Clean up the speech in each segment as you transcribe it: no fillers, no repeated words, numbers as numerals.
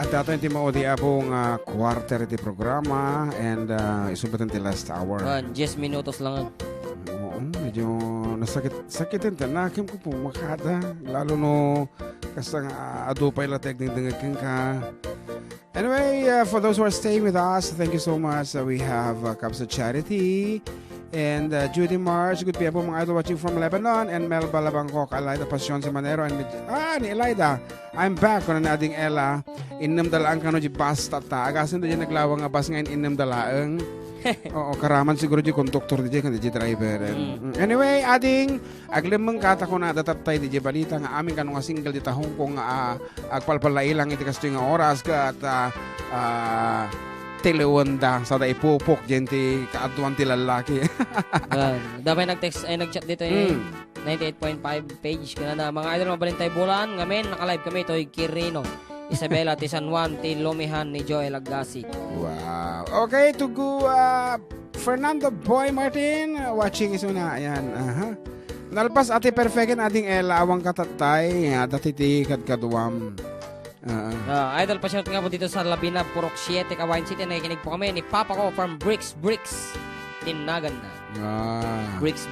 At ato yung timaudi apong quarter iti programa and isubatan ti last hour. 10 minutos lang. Oo, medyo nasakitin tanakim ko po makada. Lalo no kasang adupay la teknik dengagkin ka. Anyway, for those who are staying with us, thank you so much. We have Cups of Charity and Judy March. Good people mga idol watching from Lebanon. And Mel Balabangkok, Elida Pasyon si Manero. And ni Elida, I'm back. Kung na nating Ella, inam dalaan ka no di basta ta. Agasin doon naglawang nga bas ngayon inam dalaang. Oo, karaman siguro di konduktor di kan di driver. Anyway, ading aglemeng kata ko na datatay di balita nga amin kanong single di tahong kung agpalpalailang iti kasto nga oras ka at telewanda sa da ipupok gente kaadtuan ti lalaki. Dabay nag-text ay nag-chat dito 98.5 page kana na mga idol mabalintay bulan ngamen naka-live kami toy Kirino. Isabela ti San Juan ti Lumihan ni Joel Agassi. Wow. Okay, to go Fernando Boy Martin watching is una. Ayan. Nalpas ati perfecten ating elawang katatay dati ti kadkaduam. Idol pa-shout nga po dito sa Labina, Purok 7, Cauayan City. Nakikinig po kami ni Papa ko from Bricks Tinagan na. Bricks.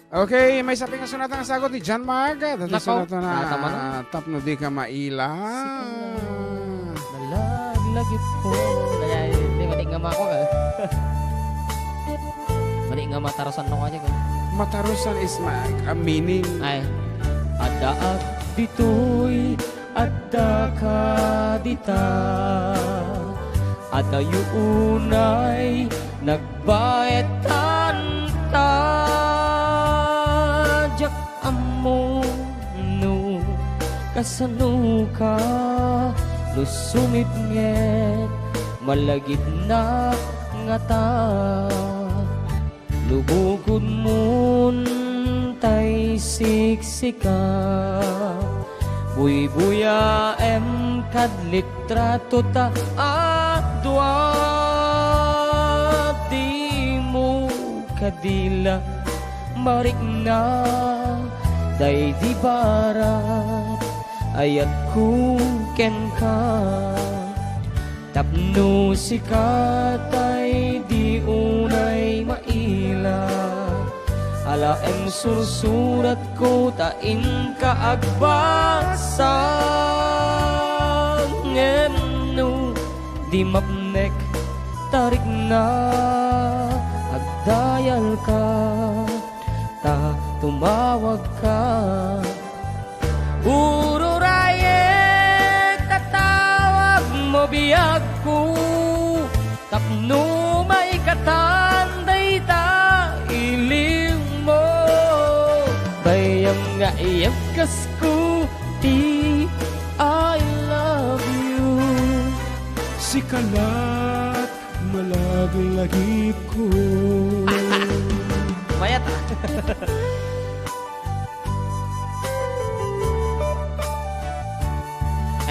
Okay, may sabi nga sunatan ang sagot ni John Mark. Dati sunatan na tapno di ka maila. Nalaglag po. Kaya hindi mali nga mako ka. Mali nga matarusan no kanya. Matarusan is a meaning. Ay, Adda at ditoy, Adda ka dita. Adda yunay nagbaetan ta. Jak amo no kasano ka lusumit nget malagit na nga ta lubugod mun tay siksika buy-buya em kadlitrato ta adwa di mo kadila marik na day di barat ayat ku ken ka tapno si katay di unay maila ala em sursurat ko tain ka agbasa ngeno di mapnek tarik na agdayal ka ta tumawag ka ururaye tatawag mo biyag ko tapno maikatanday ta iling mo bayang nga iyang kasku ti I love you Si kalat malaglagi ko. mayat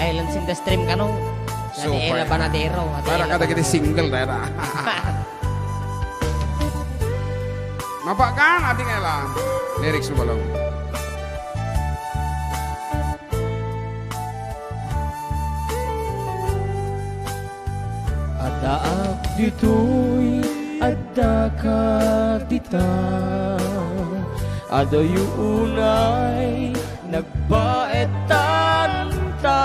ay lansing the stream ka no Super. Ela Banadero Para kada kita single na Mapakan ating Ella. Lyrics mo lang. Adda ak ditoy, adda ka dita. Adda yunay nagbaetan ta.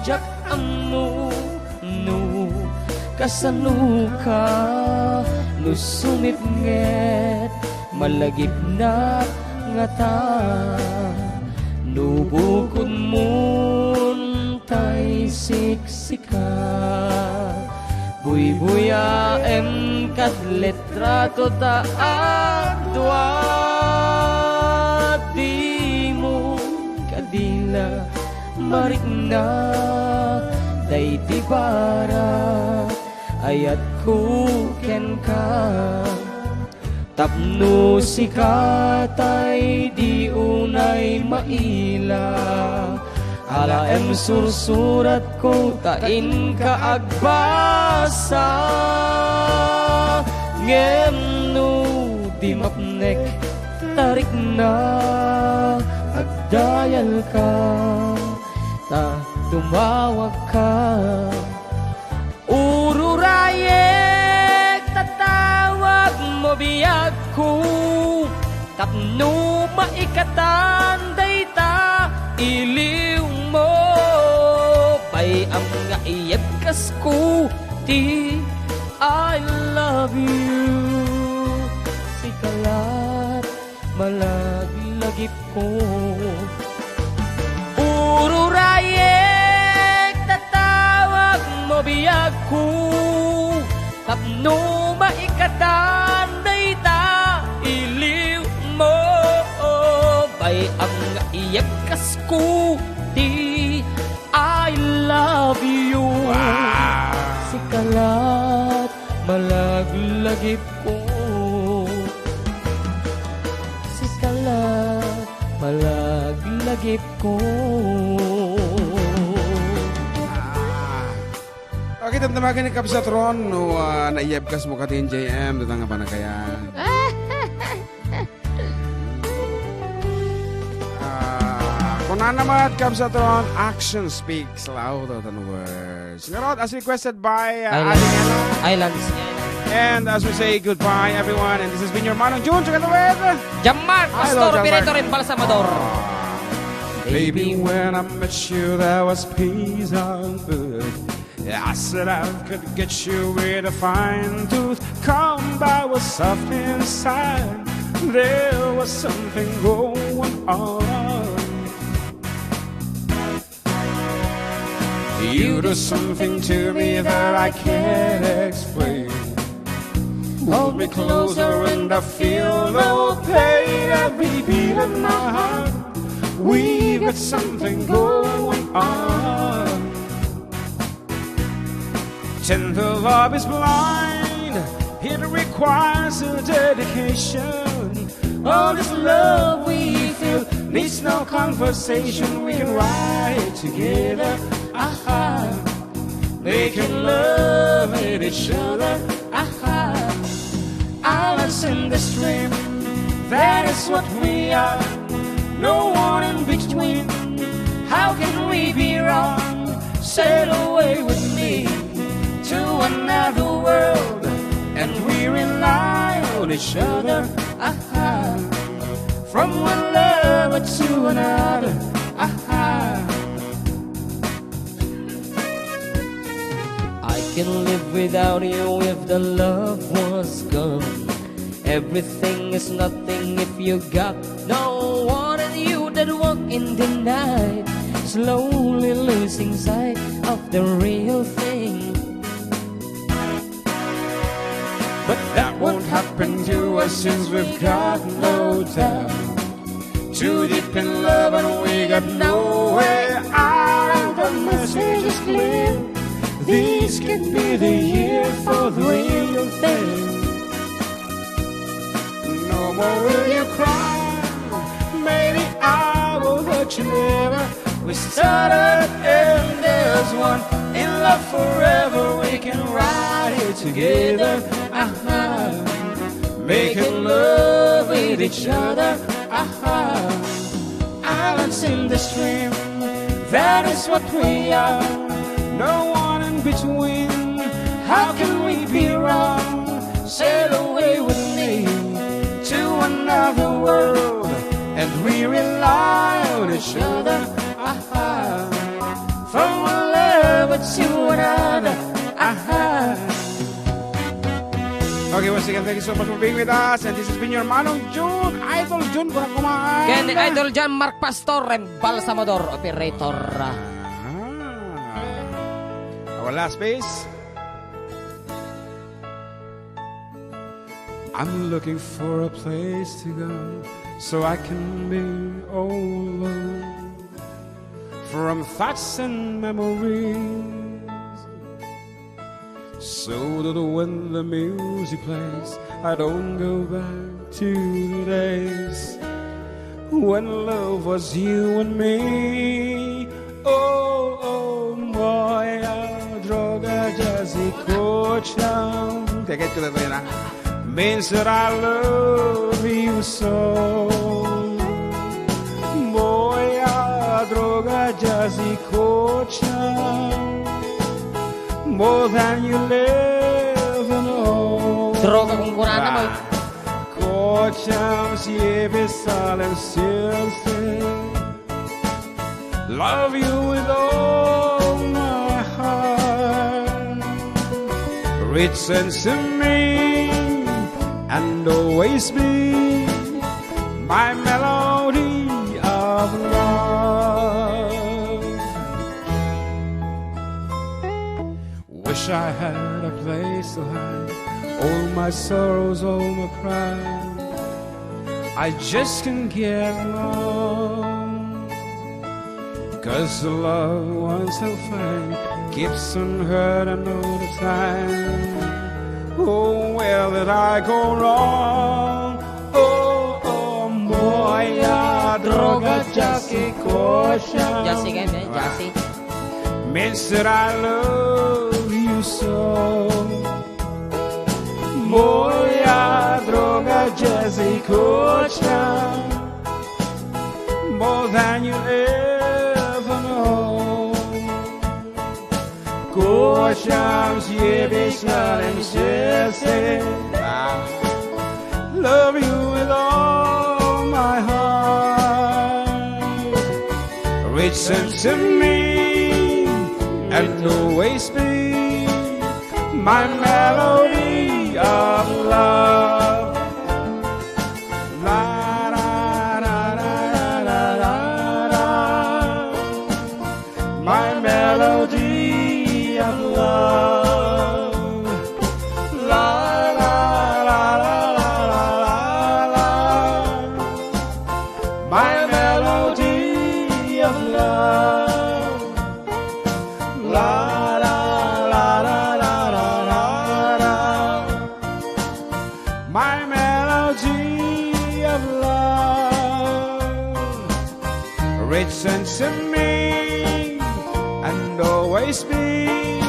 Jak amo no kasano ka lusumit nget malagip na nga ta nubukod mun tay siksika buy-buya em kadletrato ta adwa di mo kadila marik na day di barat ayat ko ken ka tapno si katay di unay maila ala em sursurat ko tain ka agbasa ngeno di mapnek tarik na agdayal ka ta tumawag ka. Ururayek, tatawag mo biyag ko. Tapno maikatan, dayta, iliw mo. Bay ang nga iyagkas ko, ti, I love you. Sikalat, malaglagip ko. Ururayek, tatawag mo biyag ko. Tapno maikatan, dayta, iliw mo. Bay ang iyagkas ko, di I love you. Wow. Sikalat, malaglagip ko. Sikalat, malaglagip ko. Okay, tamtamagan ni Kapsatron no naiyabkas mo ka tin JM datang nga panagayan. Kung naman Kapsatron, action speaks louder than words. Ngarot, as requested by Islands. And as we say goodbye everyone, and this has been your Manong Jun together with Jamar, Pastor, Operator, and Balsamador. Baby, when I met you, there was peace on earth. I said I could get you with a fine tooth comb that was soft inside. There was something going on. You do something to me that I can't explain. Hold me closer and I feel no pain. Every beat of my heart, we've got something going on. Tender love is blind, it requires a dedication. All this love we feel needs no conversation. We can ride together, making love with each other, Islands in the stream, that is what we are. No one in between. How can we be wrong? Sail away with me to another world, and we rely on each other, from one lover to another, I can live without you if the love was gone. Everything is nothing if you got no one, and you that walk in the night, slowly losing sight of the real thing. But that won't happen to us since we've got no time. Too deep in love and we got no way out, and the message is clear. This could be the year for the real thing. No more will you cry, maybe I will hurt you never. We started and there's one in love forever. We can ride it together, making love with each other, Islands in the stream, that is what we are. No one in between. How can we be wrong? Sail away with me to another world, and we rely on each other, from one lover to another, Okay, once again, thank you so much for being with us, and this has been your Manong Jun, Idol Jun, kung kumain. Ken Idol Jan, Mark Pastor, and Balsamador, Operator. Our last piece. I'm looking for a place to go so I can be all alone from thoughts and memories, so that when the music plays I don't go back to the days when love was you and me. Oh, moja droga jazikocha. Kaget ko na ito yun, means that I love you so. Moja droga jazzy kocha, more than you ever know. Droga kung kurana mo. Kocham siempre salen siempre. Love you with all my heart. Return to me and always be my melody of love. Wish I had a place to hide all my sorrows, all my pride. I just can't get along, 'cause the love once so fine keeps on hurting all the time. Oh, where did I go wrong? Oh, moja droga Jassy Kosha. Jassy kayo, Jassy. Means that I love you so. Moja droga Jassy Kosha, more than you ever know. Kocham siempre salen siempre. Love you with all my heart. Listen to me and always be my melody of love. La la la la la la la. My melody of love. La la la la la la la. My melody of love. La la la la la la la. My melody of love. Listen to me and always be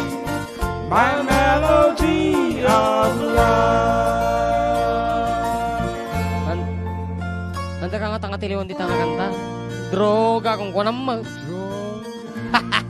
my melody of love. Nanda ka nga tanga tiliwan di tanga kanta. Droga kung kunam mo. Droga.